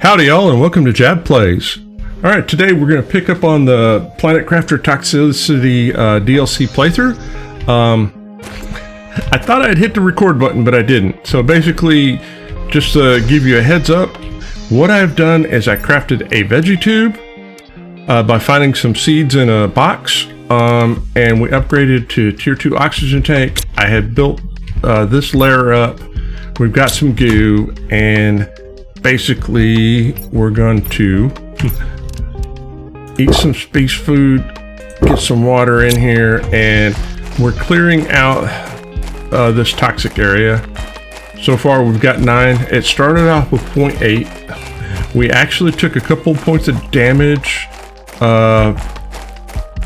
Howdy y'all, and welcome to Jab Plays. Alright, today we're going to pick up on the Planet Crafter Toxicity DLC playthrough. I thought I'd hit the record button, but I didn't. So basically, just to give you a heads up, what I've done is I crafted a veggie tube by finding some seeds in a box, and we upgraded to tier 2 oxygen tank. I had built this layer up. We've got some goo, and basically we're going to eat some space food, get some water in here, and we're clearing out this toxic area. So far we've got 9. It started off with 0.8. We actually took a couple points of damage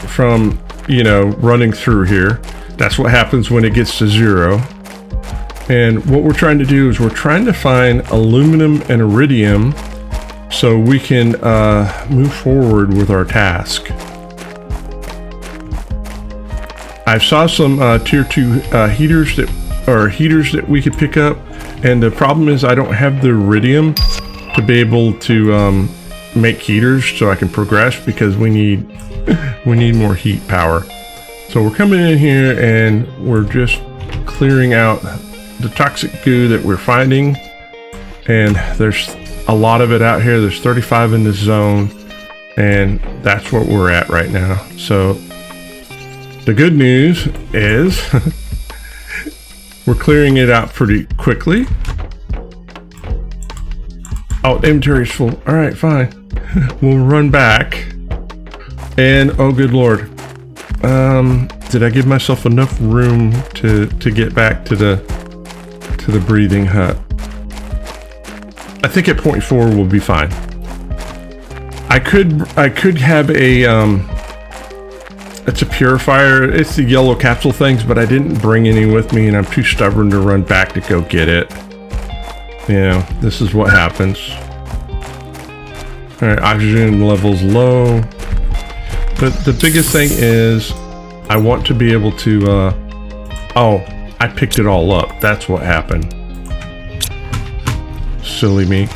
from, you know, running through here. That's what happens when it gets to 0. And what we're trying to do is we're trying to find aluminum and iridium so we can move forward with our task. I saw some tier 2 heaters that we could pick up, and the problem is I don't have the iridium to be able to make heaters so I can progress, because we need more heat power. So we're coming in here and we're just clearing out the toxic goo that we're finding, and there's a lot of it out here. There's 35 in this zone, and that's what we're at right now. So the good news is we're clearing it out pretty quickly. Oh, inventory's full. All right, fine. We'll run back, and oh good lord, did I give myself enough room to get back to the breathing hut? I think at 0.4 we'll be fine. I could have a it's a purifier. It's the yellow capsule things, but I didn't bring any with me, and I'm too stubborn to run back to go get it. Yeah, this is what happens. All right, oxygen levels low. But the biggest thing is I want to be able to oh, I picked it all up. That's what happened. Silly me.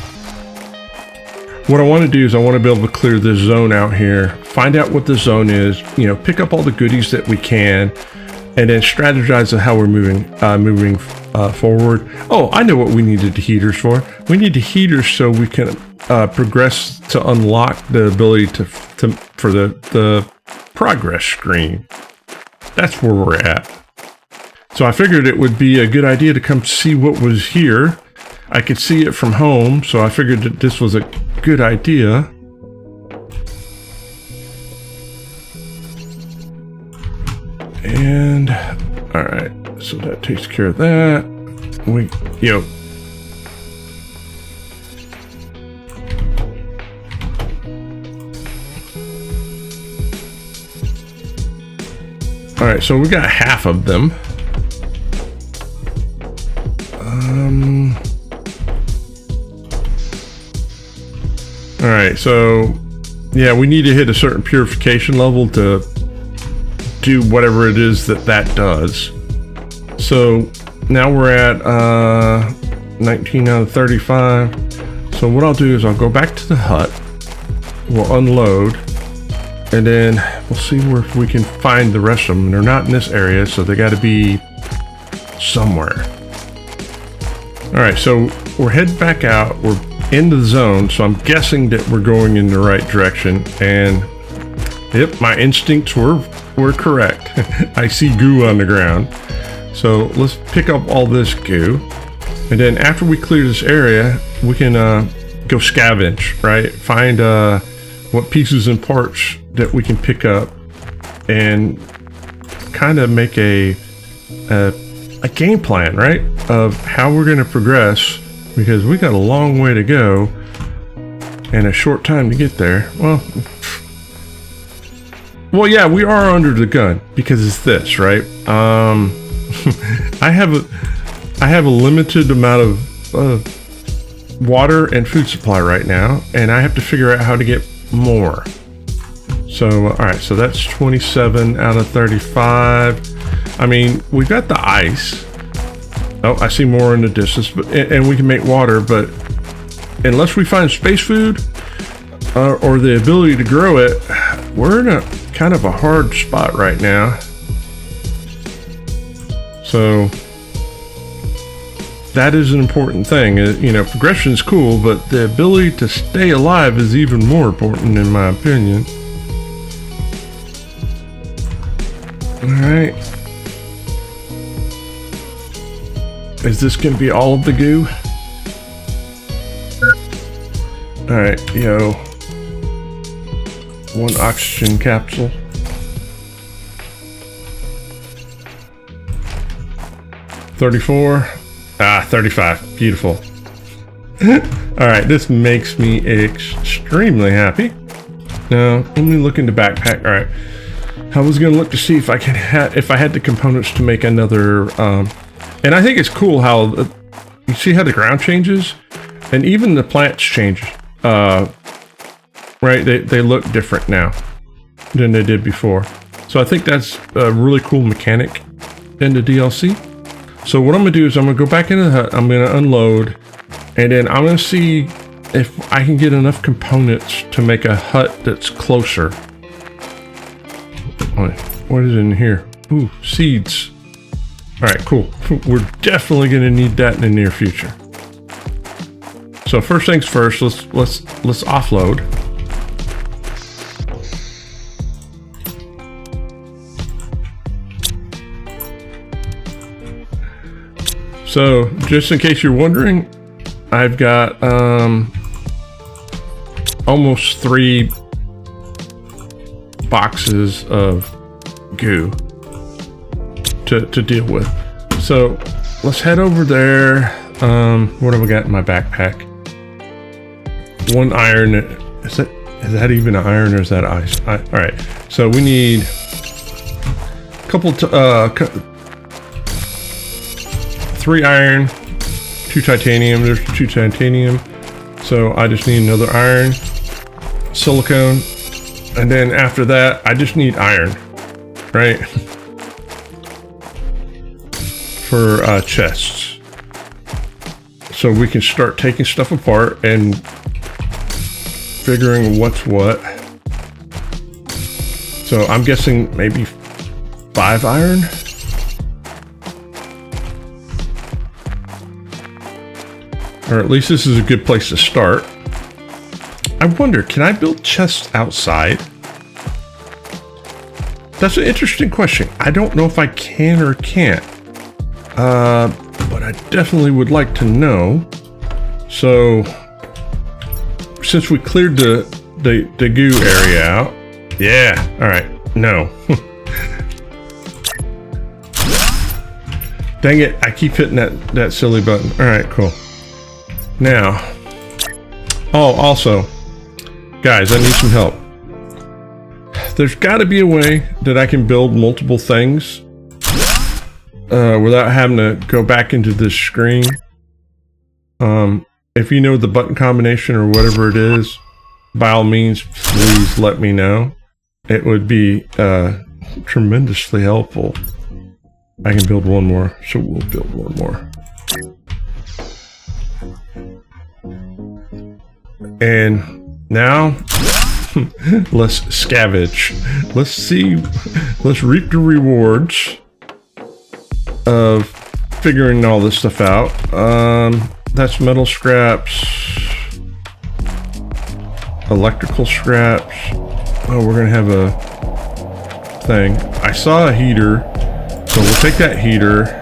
What I want to do is I want to be able to clear this zone out here, find out what the zone is, you know, pick up all the goodies that we can, and then strategize on how we're moving forward. Oh, I know what we needed the heaters for. We need the heaters so we can progress to unlock the ability for the progress screen. That's where we're at. So I figured it would be a good idea to come see what was here. I could see it from home, so I figured that this was a good idea. And all right, so that takes care of that. All right, so we got half of them. All right, so yeah, we need to hit a certain purification level to do whatever it is that does. So now we're at 19 out of 35. So what I'll do is I'll go back to the hut, we'll unload, and then we'll see if we can find the rest of them. They're not in this area, so they got to be somewhere. All right, so we're heading back out. We're into the zone, so I'm guessing that we're going in the right direction. And yep, my instincts were correct. I see goo on the ground. So let's pick up all this goo, and then after we clear this area, we can go scavenge, right? Find what pieces and parts that we can pick up, and kind of make a game plan, right, of how we're going to progress, because we got a long way to go and a short time to get there. Well, yeah, we are under the gun because it's this, right? I have a limited amount of water and food supply right now, and I have to figure out how to get more. So, all right, so that's 27 out of 35. I mean, we've got the ice. Oh, I see more in the distance, and we can make water, but unless we find space food or the ability to grow it, we're in a kind of a hard spot right now. So that is an important thing. You know, progression is cool, but the ability to stay alive is even more important in my opinion. All right. Is this gonna be all of the goo? All right, yo. 1 oxygen capsule. Ah, 35. Beautiful. All right, this makes me extremely happy. Now, let me look in the backpack. All right, I was gonna look to see if I had the components to make another. And I think it's cool how you see how the ground changes, and even the plants change. Right, they look different now than they did before. So I think that's a really cool mechanic in the DLC. So what I'm gonna do is I'm gonna go back into the hut, I'm gonna unload, and then I'm gonna see if I can get enough components to make a hut that's closer. What is in here? Ooh, seeds. All right, cool. We're definitely gonna need that in the near future. So first things first, let's offload. So, just in case you're wondering, I've got almost 3 boxes of goo to deal with. So, let's head over there. What have I got in my backpack? 1 iron. Is that even an iron or is that ice? All right. So we need a couple. 3 iron, 2 titanium. There's 2 titanium. So I just need another iron, silicone, and then after that, I just need iron, right? For chests. So we can start taking stuff apart and figuring what's what. So I'm guessing maybe 5 iron. Or at least this is a good place to start. I wonder, can I build chests outside? That's an interesting question. I don't know if I can or can't. But I definitely would like to know. So, since we cleared the goo area out. Yeah, all right, no. Dang it, I keep hitting that silly button. All right, cool. Now, oh, also, guys, I need some help. There's got to be a way that I can build multiple things without having to go back into this screen. If you know the button combination or whatever it is, by all means, please let me know. It would be tremendously helpful. I can build 1 more, so we'll build 1 more. And now, let's scavenge. Let's reap the rewards of figuring all this stuff out. That's metal scraps, electrical scraps. Oh, we're gonna have a thing. I saw a heater, so we'll take that heater.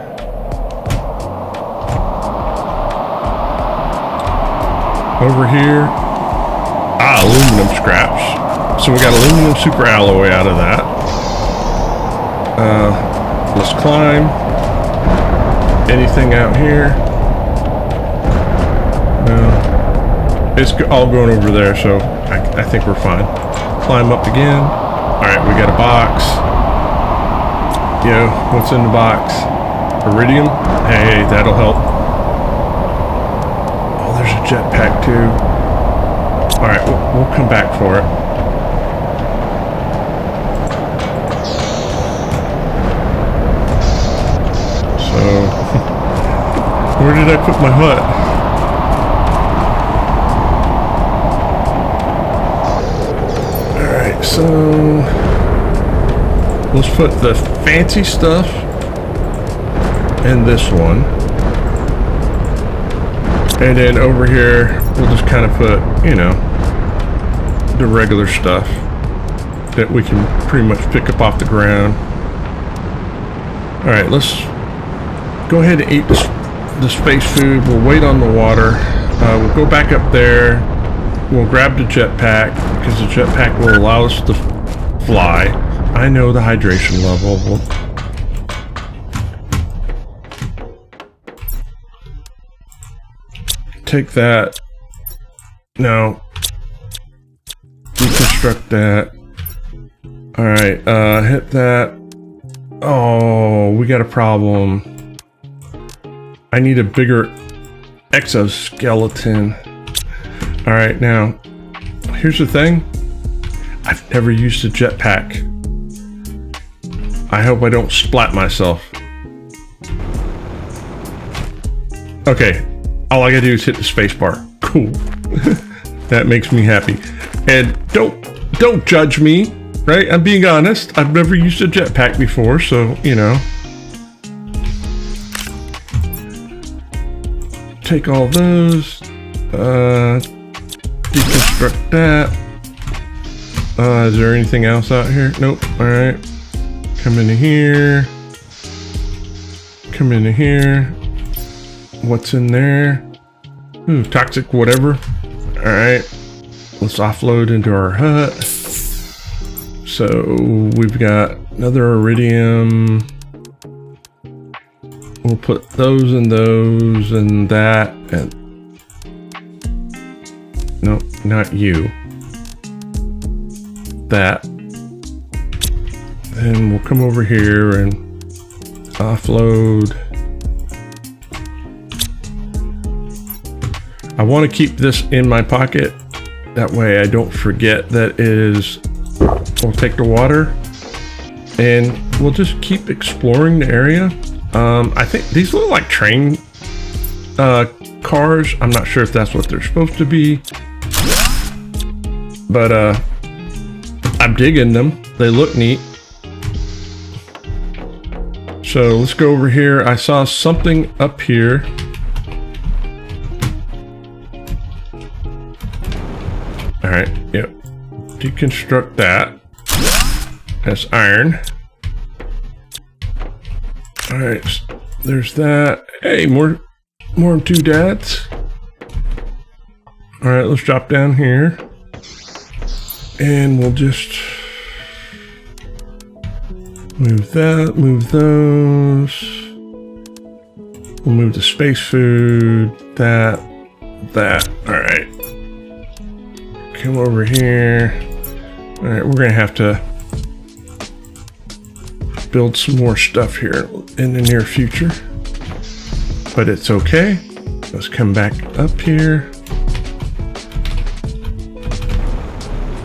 Over here, aluminum scraps. So we got aluminum super alloy out of that. Let's climb. Anything out here? No. It's all going over there, so I think we're fine. Climb up again. All right, we got a box. Yo, what's in the box? Iridium? Hey, that'll help. There's a jetpack too. All right, we'll come back for it. So, where did I put my hut? so let's put the fancy stuff in this one. And then over here, we'll just kind of put, you know, the regular stuff that we can pretty much pick up off the ground. All right, let's go ahead and eat the space food. We'll wait on the water. We'll go back up there. We'll grab the jetpack because the jetpack will allow us to fly. I know the hydration level. Take that. No. Deconstruct that. Alright, hit that. Oh, we got a problem. I need a bigger exoskeleton. Alright, now, here's the thing. I've never used a jetpack. I hope I don't splat myself. Okay. All I gotta do is hit the space bar. Cool. That makes me happy. And don't judge me, right? I'm being honest. I've never used a jetpack before, so, you know. Take all those. Deconstruct that. Is there anything else out here? Nope. Alright. Come into here. Come into here. What's in there? Ooh, toxic whatever. Alright. Let's offload into our hut. So we've got another iridium. We'll put those and that and nope, not you. That. Then we'll come over here and offload. I want to keep this in my pocket. That way I don't forget that it is. We'll take the water and we'll just keep exploring the area. I think these look like train cars. I'm not sure if that's what they're supposed to be. But I'm digging them. They look neat. So let's go over here. I saw something up here. All right, yep. Deconstruct that. That's iron. All right, there's that. Hey, more doodads. All right, let's drop down here. And we'll just move that, move those. We'll move the space food, that. All right. Come over here. All right, we're gonna have to build some more stuff here in the near future, but it's okay. Let's come back up here.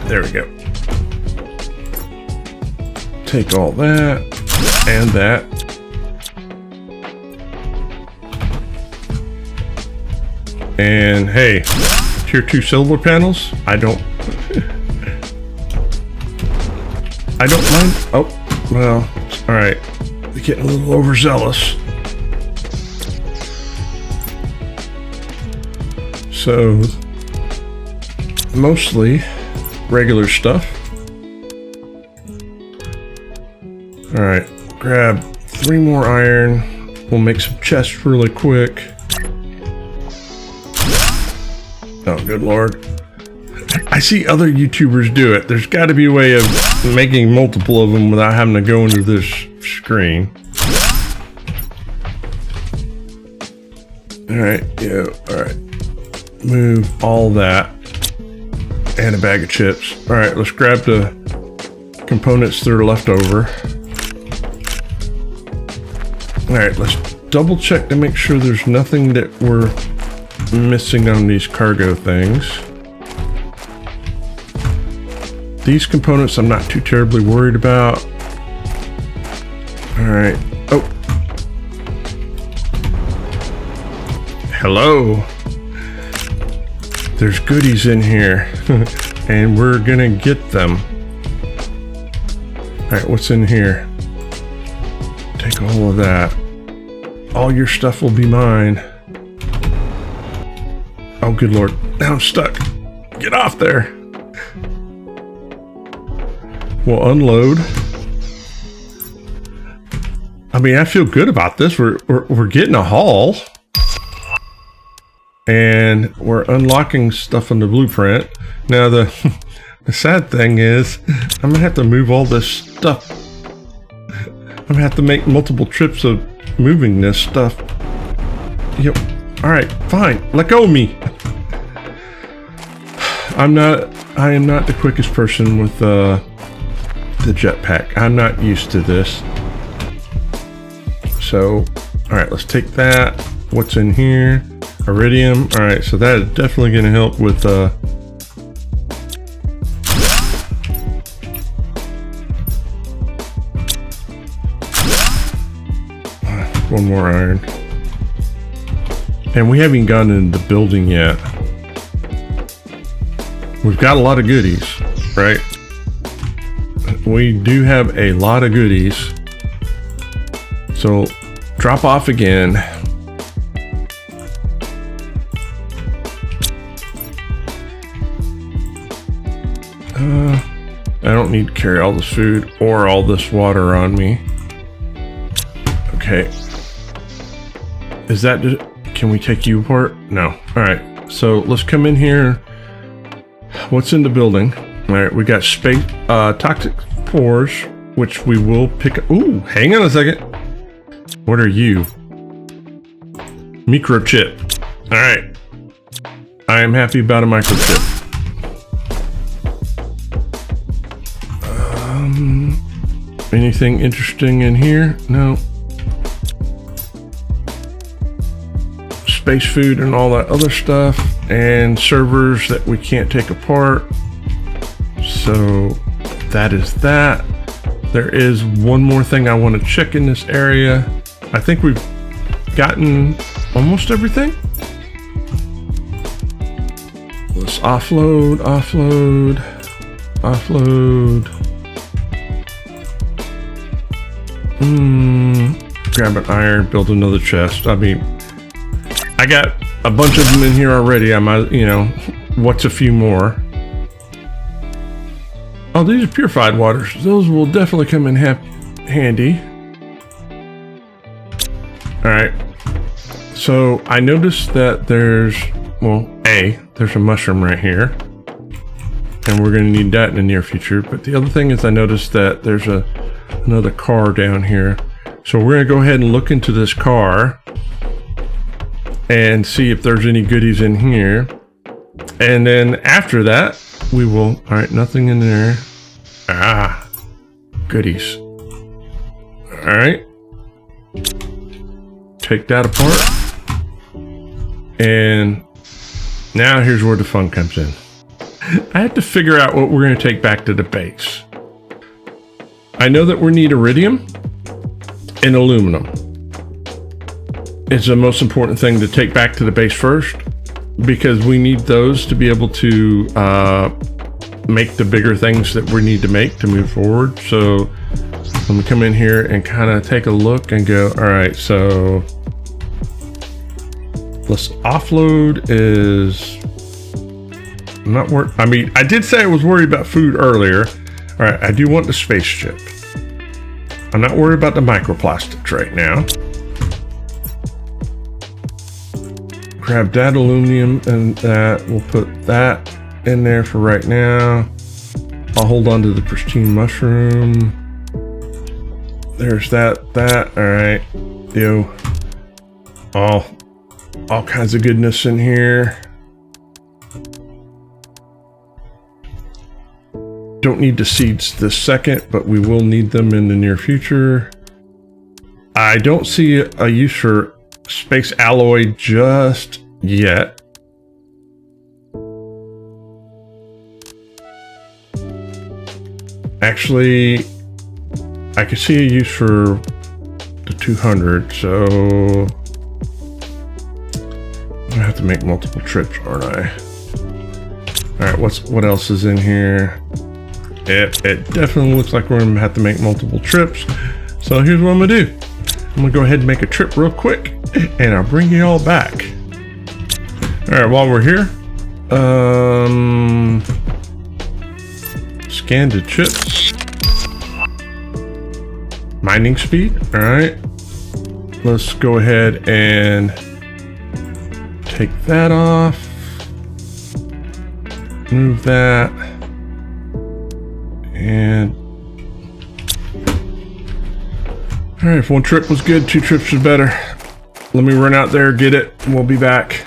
There we go. Take all that and that. And hey, tier 2 solar panels. I don't mind. Oh, well, all right. Getting a little overzealous. So mostly regular stuff. All right, grab 3 more iron. We'll make some chests really quick. Oh, good Lord. I see other YouTubers do it. There's got to be a way of making multiple of them without having to go into this screen. All right, yeah, all right. Move all that. And a bag of chips. All right, let's grab the components that are left over. All right, let's double check to make sure there's nothing that we're missing on these cargo things. These components I'm not too terribly worried about. All right. Oh. Hello. There's goodies in here and we're gonna get them. Alright, what's in here? Take all of that. All your stuff will be mine. Oh, good lord. Now I'm stuck. Get off there. We'll unload. I mean, I feel good about this. We're getting a haul. And we're unlocking stuff on the blueprint. Now the sad thing is I'm gonna have to move all this stuff. I'm gonna have to make multiple trips of moving this stuff. Yep. Alright, fine. Let go of me. I am not the quickest person with the jetpack. I'm not used to this. So, alright, let's take that. What's in here? Iridium. Alright, so that is definitely going to help with one more iron. And we haven't gone into the building yet. We've got a lot of goodies, right? We do have a lot of goodies. So drop off again. I don't need to carry all this food or all this water on me. Okay. Is that just, can we take you apart? No. All right. So let's come in here. What's in the building? All right. We got space, toxic pores, which we will pick up. Ooh, hang on a second. What are you? Microchip. All right. I am happy about a microchip. Anything interesting in here? No. Space food and all that other stuff, and servers that we can't take apart. So that is that. There is one more thing I want to check in this area. I think we've gotten almost everything. Let's offload, offload, offload. Grab an iron, build another chest. I mean, I got a bunch of them in here already. I might, you know, what's a few more? Oh, these are purified waters. Those will definitely come in handy. All right. So I noticed that there's, well, there's a mushroom right here. And we're going to need that in the near future. But the other thing is I noticed that there's another car down here. So we're going to go ahead and look into this car and see if there's any goodies in here. And then after that, we will, all right, nothing in there. Ah, goodies. All right. Take that apart. And now here's where the fun comes in. I have to figure out what we're going to take back to the base. I know that we need iridium and aluminum. It's the most important thing to take back to the base first, because we need those to be able to make the bigger things that we need to make to move forward. So let me come in here and kind of take a look and go, all right, so let's offload is not work. I mean, I did say I was worried about food earlier. All right, I do want the spaceship. I'm not worried about the microplastics right now. Grab that aluminum and that. We'll put that in there for right now. I'll hold on to the pristine mushroom. There's that. All right. Yo. All kinds of goodness in here. Don't need the seeds this second, but we will need them in the near future. I don't see a use for space alloy just yet. Actually, I can see a use for the 200, so I'm gonna have to make multiple trips, aren't I? All right, what else is in here? It definitely looks like we're gonna have to make multiple trips. So here's what I'm gonna do. I'm gonna go ahead and make a trip real quick, and I'll bring you all back. All right, while we're here, scan the chips. Mining speed, all right. Let's go ahead and take that off. Move that. And all right, if one trip was good, 2 trips was better. Let me run out there, get it, and we'll be back.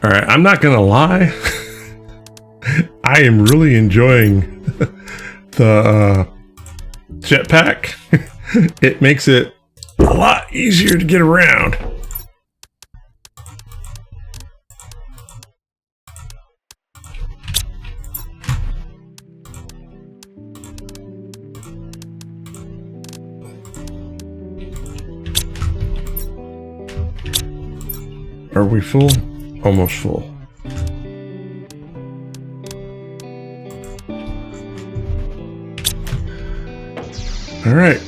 All right, I'm not gonna lie. I am really enjoying the jetpack. It makes it a lot easier to get around. Are we full? Almost full. All right,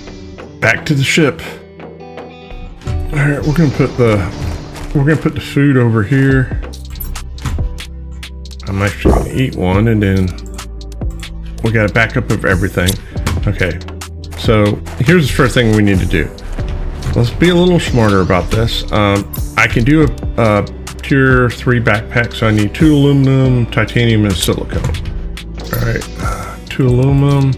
back to the ship. All right, we're gonna put the food over here. I'm actually gonna eat one, and then we got a backup of everything. Okay, so here's the first thing we need to do. Let's be a little smarter about this. I can do a tier 3 backpack, so I need 2 aluminum, titanium, and silicone. All right, 2 aluminum,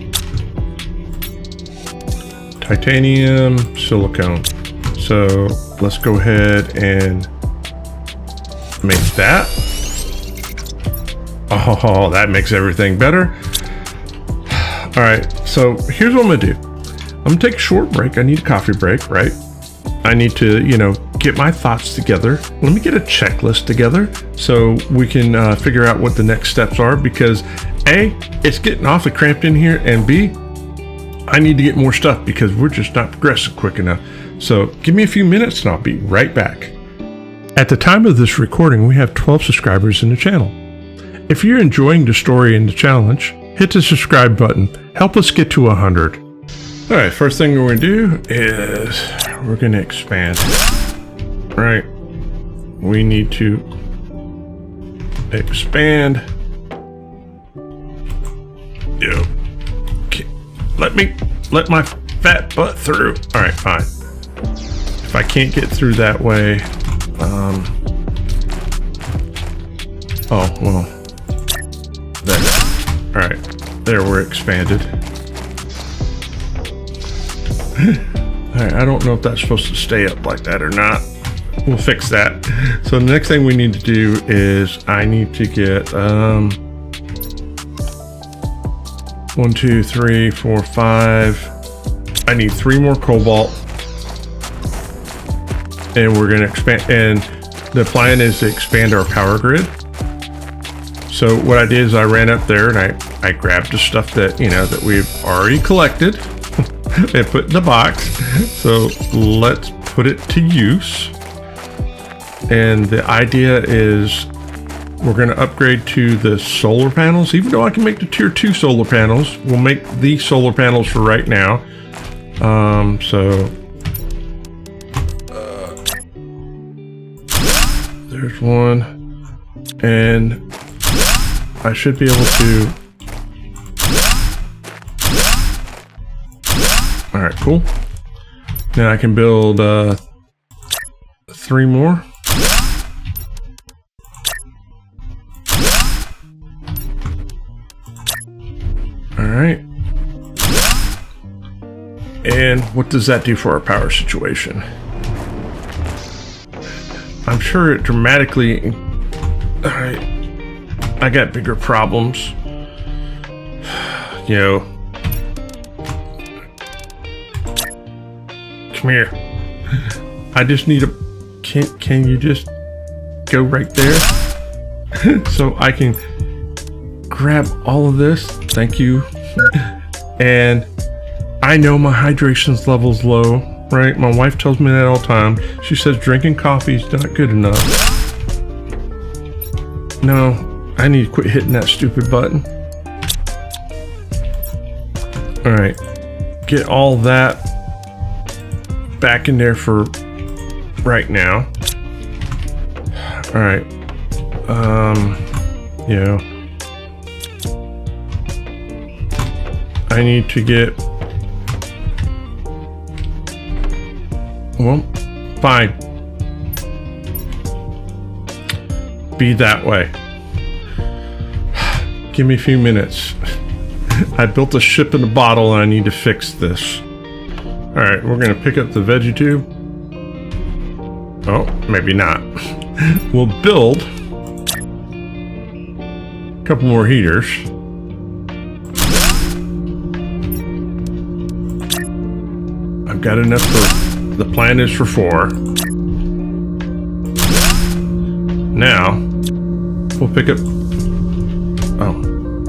titanium, silicone. So let's go ahead and make that. Oh, that makes everything better. All right, so here's what I'm gonna do. I'm gonna take a short break. I need a coffee break, right? I need to, get my thoughts together. Let me get a checklist together so we can figure out what the next steps are, because A, it's getting awfully cramped in here, and B, I need to get more stuff because we're just not progressing quick enough. So give me a few minutes and I'll be right back. At the time of this recording, we have 12 subscribers in the channel. If you're enjoying the story and the challenge, hit the subscribe button. Help us get to 100. All right, first thing we're gonna do is we're gonna expand. Right, we need to expand. Yo, let my fat butt through. All right, fine. If I can't get through that way, oh well. There. All right, there we're expanded. All right, I don't know if that's supposed to stay up like that or not. We'll fix that. So the next thing we need to do is I need to get 1, 2, 3, 4, 5. I need 3 more cobalt, and we're gonna expand. And the plan is to expand our power grid. So what I did is I ran up there and I grabbed the stuff that that we've already collected and put in the box. So let's put it to use. And the idea is we're going to upgrade to the solar panels. Even though I can make the tier 2 solar panels, we'll make these solar panels for right now. There's one, and I should be able to. All right, cool. Now I can build 3 more. All right. And what does that do for our power situation? I'm sure it dramatically. All right. I got bigger problems. Come here. I just need a. Can you just go right there? So I can grab all of this. Thank you. And I know my hydration level's low, right? My wife tells me that all the time. She says drinking coffee is not good enough. No, I need to quit hitting that stupid button. All right, get all that back in there for right now. All right, yeah, I need to get, well, fine, be that way. Give me a few minutes. I built a ship in a bottle and I need to fix this. All right, we're gonna pick up the veggie tube. Oh, maybe not. We'll build a couple more heaters. I've got enough for, the plan is for 4. Now, we'll pick up,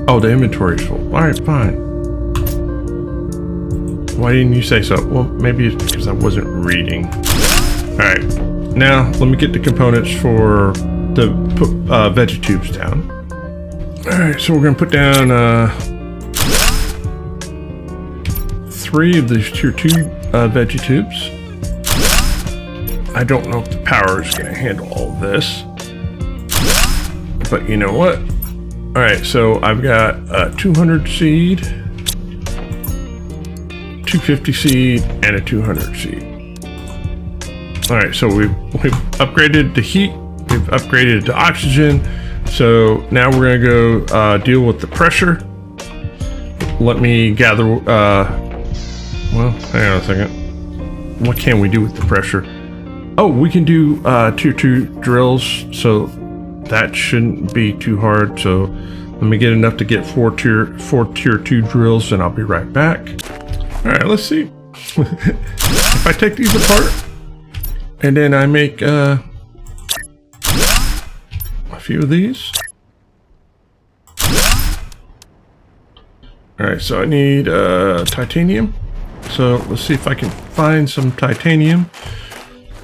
oh, the inventory's full. All right, fine. Why didn't you say so? Well, maybe it's because I wasn't reading. All right, now let me get the components for the veggie tubes down. All right, so we're gonna put down 3 of these tier 2 veggie tubes. I don't know if the power is gonna handle all of this, but you know what? All right, so I've got a 200 seed, 250 seed, and a 200 seed. All right, so we've upgraded the heat, we've upgraded the oxygen. So now we're gonna go deal with the pressure. Let me gather, well, hang on a second. What can we do with the pressure? Oh, we can do tier 2 drills, so that shouldn't be too hard. So let me get enough to get 4 tier 2 drills and I'll be right back. All right, let's see. If I take these apart and then I make a few of these. All right, so I need titanium. So let's see if I can find some titanium.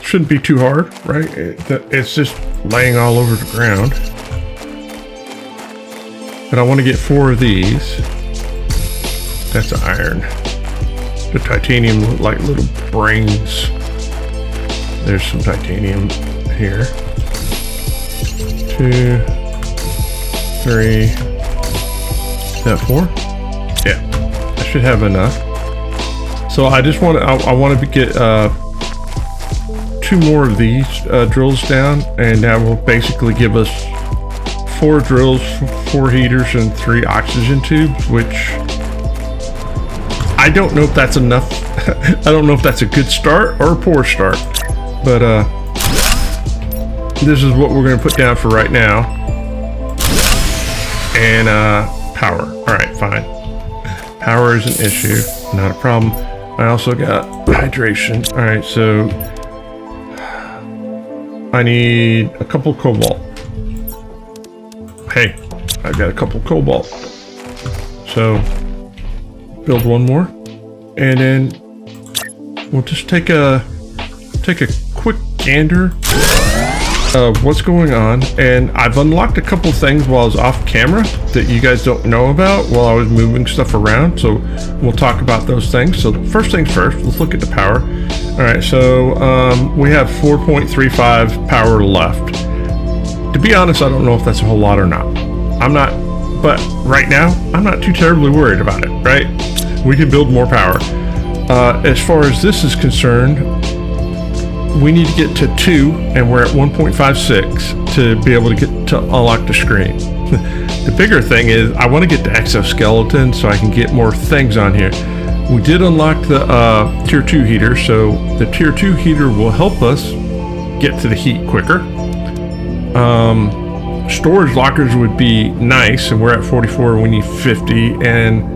Shouldn't be too hard, right? It's just laying all over the ground. But I want to get 4 of these. That's iron. The titanium look like little brains. There's some titanium here. 2, 3. Is that 4? Yeah, I should have enough. So I just want to, I want to get 2 more of these drills down, and that will basically give us 4 drills, 4 heaters, and 3 oxygen tubes, which I don't know if that's enough. I don't know if that's a good start or a poor start, but this is what we're going to put down for right now. And power. All right, fine. Power is an issue, not a problem. I also got hydration. All right, so I need a couple cobalt. Hey, I've got a couple cobalt. So build 1 more, and then we'll just take a quick gander of what's going on. And I've unlocked a couple things while I was off camera that you guys don't know about while I was moving stuff around, so we'll talk about those things. So first things first, let's look at the power. All right, so we have 4.35 power left. To be honest, I don't know if that's a whole lot or not. I'm not, but right now I'm not too terribly worried about it, right? We can build more power. As far as this is concerned, we need to get to 2, and we're at 1.56 to be able to get to unlock the screen. The bigger thing is I want to get the exoskeleton so I can get more things on here. We did unlock the tier 2 heater, so the tier 2 heater will help us get to the heat quicker. Storage lockers would be nice, and we're at 44, we need 50, and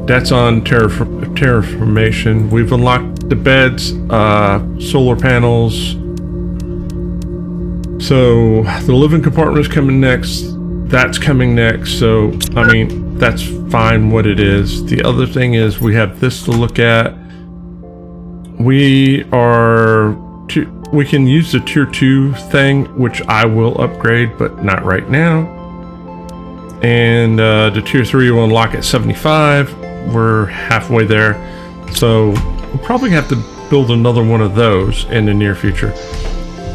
that's on terraformation. We've unlocked the beds, solar panels. So the living compartment is coming next. That's coming next. So, I mean, that's fine what it is. The other thing is we have this to look at. We can use the tier 2 thing, which I will upgrade, but not right now. And the tier 3 will unlock at 75. we're halfway there. So we'll probably have to build another one of those in the near future.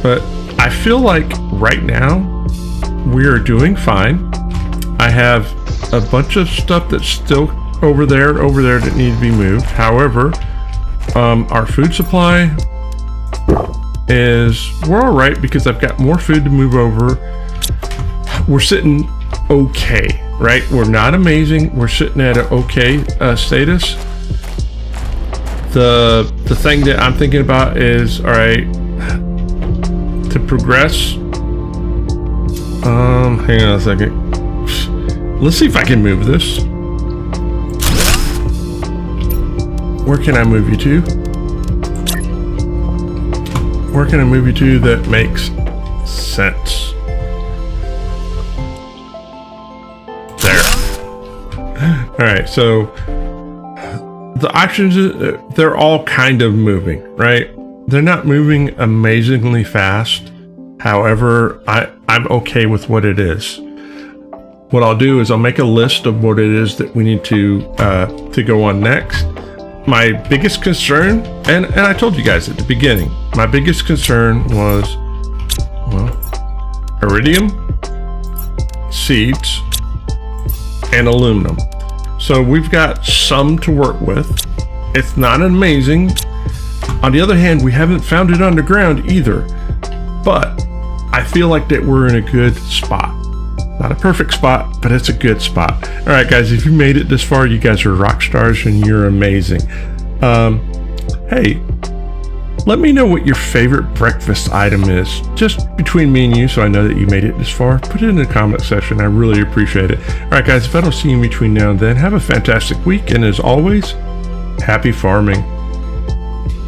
But I feel like right now we are doing fine. I have a bunch of stuff that's still over there that need to be moved. However, our food supply we're all right because I've got more food to move over. We're sitting okay, right? We're not amazing. We're sitting at an okay status. The thing that I'm thinking about is, all right, to progress. Hang on a second. Let's see if I can move this. Where can I move you to? Where can I move you to that makes sense? There. All right, so the options, they're all kind of moving, right? They're not moving amazingly fast. However, I'm okay with what it is. What I'll do is I'll make a list of what it is that we need to go on next. My biggest concern, and I told you guys at the beginning, my biggest concern was, well, iridium, seeds, and aluminum. So we've got some to work with. It's not amazing. On the other hand, we haven't found it underground either. But I feel like that we're in a good spot. Not a perfect spot, but it's a good spot. All right, guys, if you made it this far, you guys are rock stars and you're amazing. Hey, let me know what your favorite breakfast item is, just between me and you, so I know that you made it this far. Put it in the comment section. I really appreciate it. All right, guys, if I don't see you in between now and then, have a fantastic week. And as always, happy farming.